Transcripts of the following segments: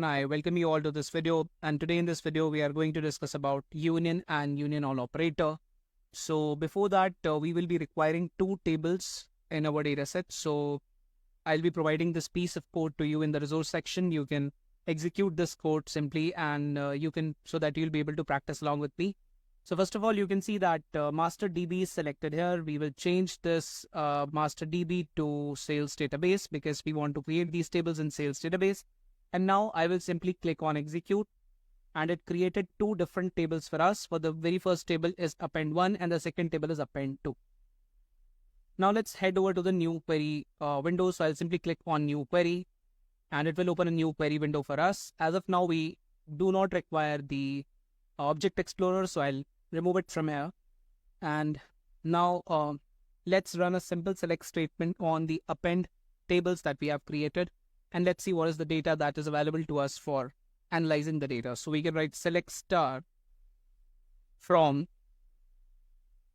I welcome you all to this video, and today in this video we are going to discuss about union and union all operator. So before that we will be requiring two tables in our data set. So I'll be providing this piece of code to you in the resource section. You can execute this code simply and so that you'll be able to practice along with me. So first of all, you can see that master DB is selected here. We will change this master DB to sales database because we want to create these tables in sales database. And now I will simply click on execute, and it created two different tables for us. For the very first table is append 1 and the second table is append 2. Now let's head over to the new query window. So I'll simply click on new query and it will open a new query window for us. As of now, we do not require the object explorer, so I'll remove it from here. And now let's run a simple select statement on the append tables that we have created. And let's see what is the data that is available to us for analyzing the data. So we can write select star from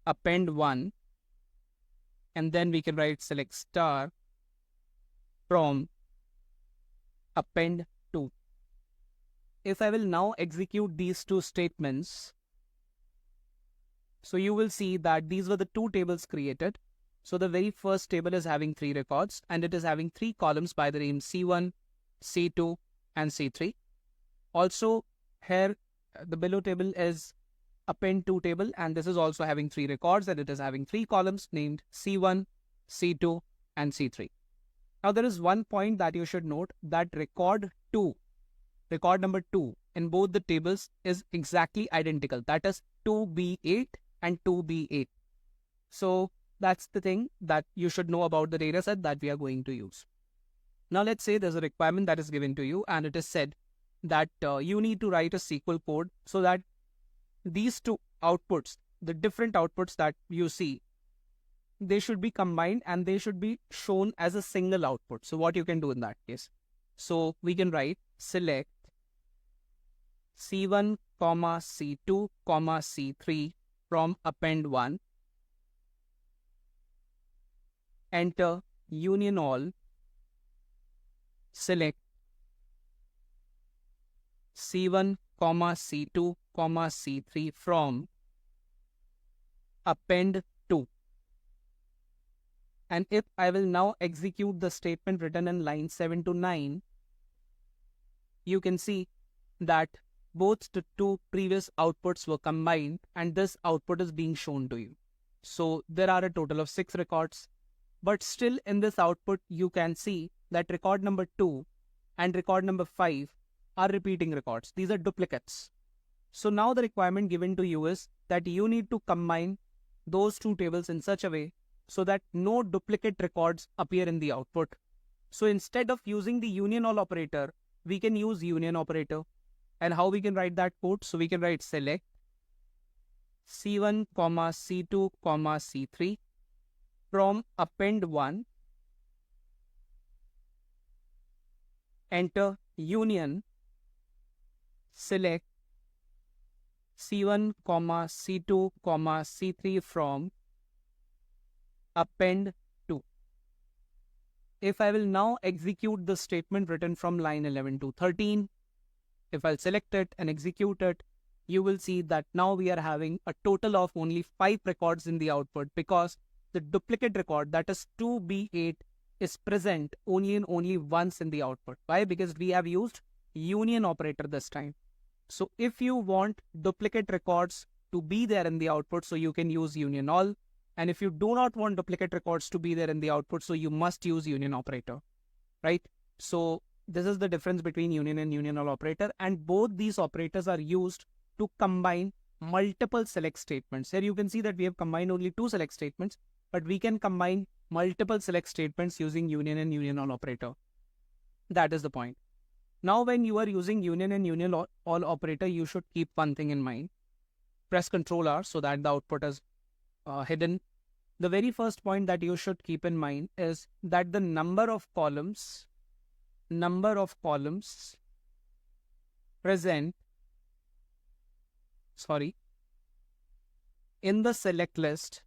append 1, and then we can write select star from append 2. If I will now execute these two statements, so you will see that these were the two tables created. So the very first table is having 3 records and it is having 3 columns by the name C1, C2 and C3. Also here the below table is append 2 table, and this is also having 3 records and it is having 3 columns named C1, C2 and C3. Now there is one point that you should note, that record number 2 in both the tables is exactly identical. That is 2B8 and 2B8. So that's the thing that you should know about the data set that we are going to use. Now let's say there's a requirement that is given to you and it is said that you need to write a SQL code so that these two outputs, the different outputs that you see, they should be combined and they should be shown as a single output. So what you can do in that case? So we can write select C1, C2, C3 from append 1. Enter union all, select C1, C2, C3 from append 2. And if I will now execute the statement written in line 7 to 9, you can see that both the two previous outputs were combined and this output is being shown to you. So there are a total of 6 records. But still in this output, you can see that record number 2 and record number 5 are repeating records. These are duplicates. So now the requirement given to you is that you need to combine those two tables in such a way so that no duplicate records appear in the output. So instead of using the union all operator, we can use union operator. And how we can write that code? So we can write select C1, C2, C3 from append 1, enter union, select C1, C2, C3 from append 2. If I will now execute the statement written from line 11 to 13, if I'll select it and execute it, you will see that now we are having a total of only 5 records in the output because the duplicate record, that is 2B8, is present only once in the output. Why? Because we have used union operator this time. So if you want duplicate records to be there in the output, so you can use union all. And if you do not want duplicate records to be there in the output, so you must use union operator, right? So this is the difference between union and union all operator. And both these operators are used to combine multiple select statements. Here you can see that we have combined only 2 select statements, but we can combine multiple select statements using union and union all operator. That is the point. Now, when you are using union and union all operator, you should keep one thing in mind. Press Ctrl R so that the output is hidden. The very first point that you should keep in mind is that the number of columns present, in the select list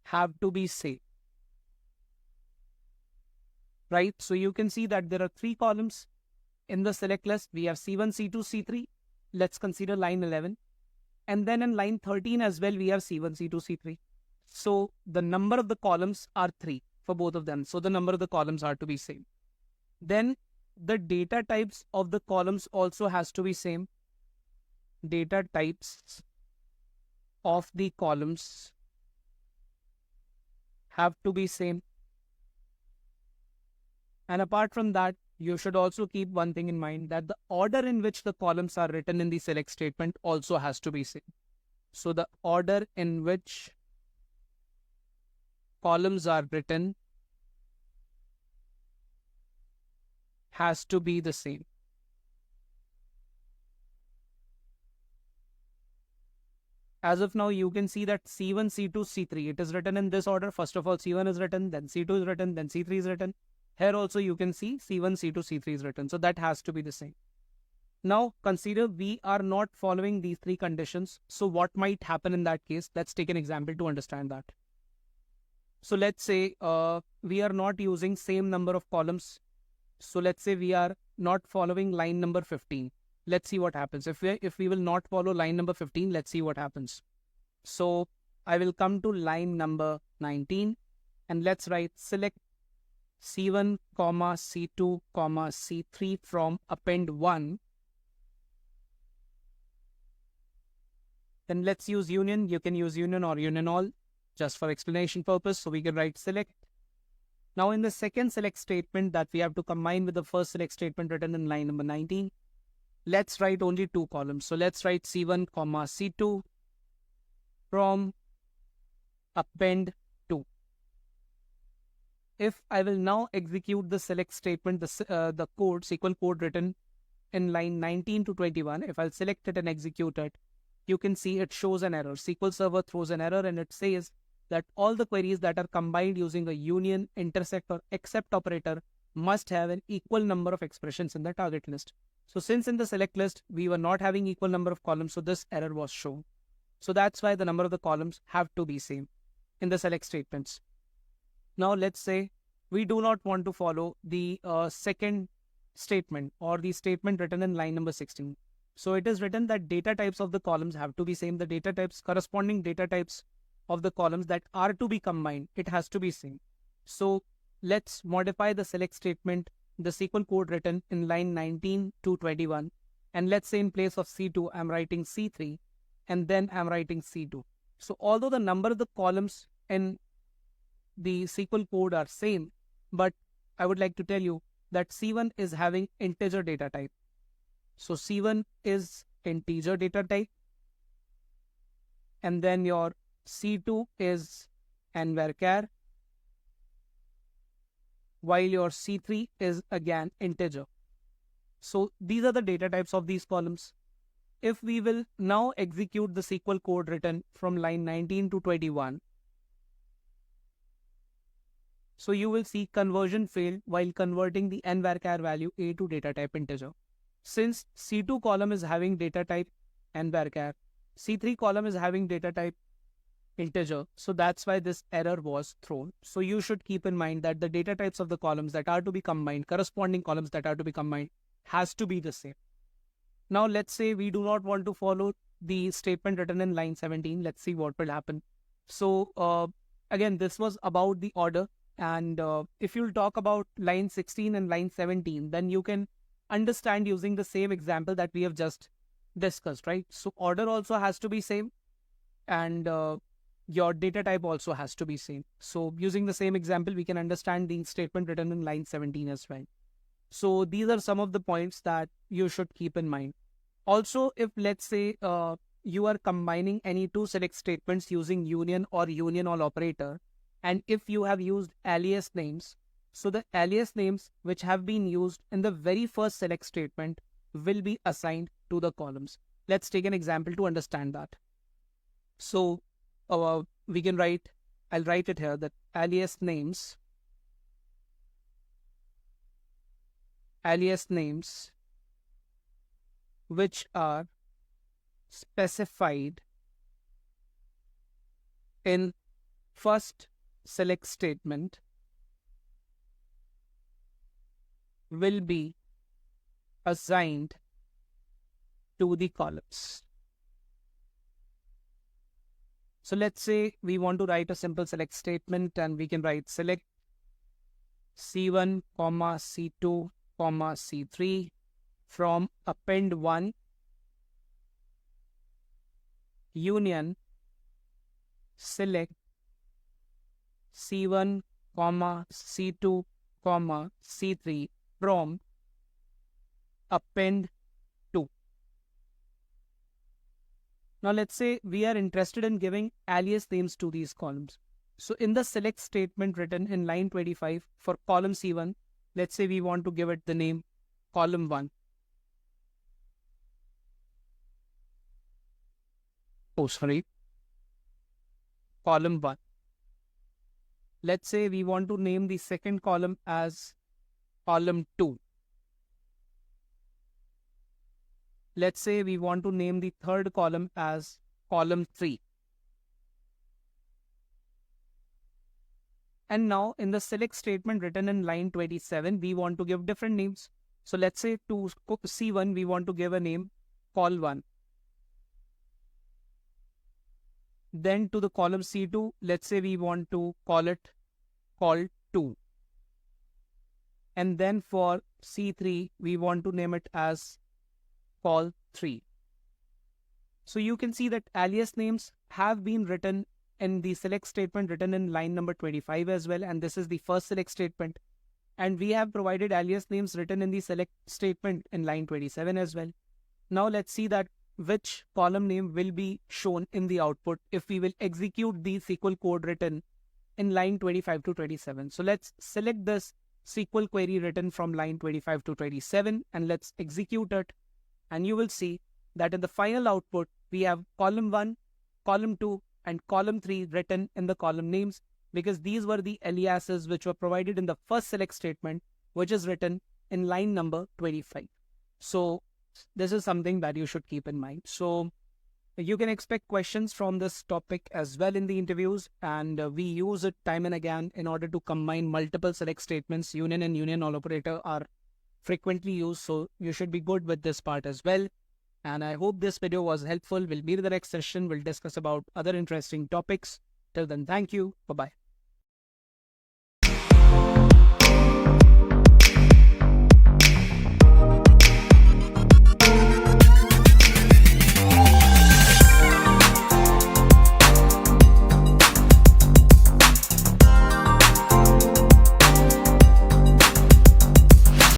have to be same, right? So you can see that there are 3 columns in the select list. We have C1, C2, C3. Let's consider line 11. And then in line 13 as well, we have C1, C2, C3. So the number of the columns are 3 for both of them. So the number of the columns are to be same. Then the data types of the columns also has to be same. Data types of the columns have to be same. And apart from that, you should also keep one thing in mind, that the order in which the columns are written in the select statement also has to be same. So the order in which columns are written has to be the same. As of now, you can see that C1, C2, C3, it is written in this order. First of all, C1 is written, then C2 is written, then C3 is written. Here also you can see C1, C2, C3 is written. So that has to be the same. Now consider we are not following these 3 conditions. So what might happen in that case? Let's take an example to understand that. So let's say we are not using same number of columns. So let's say we are not following line number 15. Let's see what happens. If we will not follow line number 15, let's see what happens. So I will come to line number 19 and let's write select C1, C2, C3 from append 1. Then let's use union. You can use union or union all just for explanation purpose. So we can write select. Now in the second select statement that we have to combine with the first select statement written in line number 19, let's write only 2 columns. So let's write C1, C2 from append 2. If I will now execute the select statement, the code, SQL code written in line 19 to 21, if I'll select it and execute it, you can see it shows an error. SQL Server throws an error and it says that all the queries that are combined using a union, intersect or except operator must have an equal number of expressions in the target list. So since in the select list, we were not having equal number of columns, so this error was shown. So that's why the number of the columns have to be same in the select statements. Now let's say we do not want to follow the second statement or the statement written in line number 16. So it is written that data types of the columns have to be same. The data types, corresponding data types of the columns that are to be combined, it has to be same. So let's modify the select statement, the SQL code written in line 19 to 21. And let's say in place of C2, I'm writing C3 and then I'm writing C2. So although the number of the columns in the SQL code are same, but I would like to tell you that C1 is having integer data type. So C1 is integer data type, and then your C2 is nvarchar, while your C3 is again integer. So these are the data types of these columns. If we will now execute the SQL code written from line 19 to 21, so you will see conversion failed while converting the nvarchar value A to data type integer. Since C2 column is having data type nvarchar, C3 column is having data type integer, so that's why this error was thrown. So you should keep in mind that the data types of the columns that are to be combined, corresponding columns that are to be combined, has to be the same. Now let's say we do not want to follow the statement written in line 17. Let's see what will happen. So again, this was about the order. And if you'll talk about line 16 and line 17, then you can understand using the same example that we have just discussed, right? So order also has to be same, and your data type also has to be same. So using the same example, we can understand the statement written in line 17 as well. So these are some of the points that you should keep in mind. Also, if let's say you are combining any 2 select statements using union or union all operator, and if you have used alias names, so the alias names which have been used in the very first select statement will be assigned to the columns. Let's take an example to understand that. So we can write, I'll write it here, that alias names which are specified in first select statement will be assigned to the columns. So let's say we want to write a simple select statement, and we can write select C1, C2, C3 from append 1 union select C1, C2, C3 from append 2. Now let's say we are interested in giving alias names to these columns. So in the select statement written in line 25 for column C1, let's say we want to give it the name column 1. Column 1. Let's say we want to name the second column as column 2. Let's say we want to name the third column as column 3. And now in the select statement written in line 27, we want to give different names. So let's say to C1, we want to give a name col 1. Then to the column C2, let's say we want to call it col 2. And then for C3, we want to name it as col 3. So you can see that alias names have been written in the select statement written in line number 25 as well. And this is the first select statement. And we have provided alias names written in the select statement in line 27 as well. Now let's see that which column name will be shown in the output if we will execute the SQL code written in line 25 to 27. So let's select this SQL query written from line 25 to 27 and let's execute it. And you will see that in the final output, we have column 1, column 2, and column 3 written in the column names, because these were the aliases which were provided in the first select statement, which is written in line number 25. So this is something that you should keep in mind. So you can expect questions from this topic as well in the interviews, and we use it time and again in order to combine multiple select statements. Union and union all operator are frequently used, so you should be good with this part as well. And I hope this video was helpful. We'll meet in the next session. We'll discuss about other interesting topics. Till then, thank you. Bye-bye.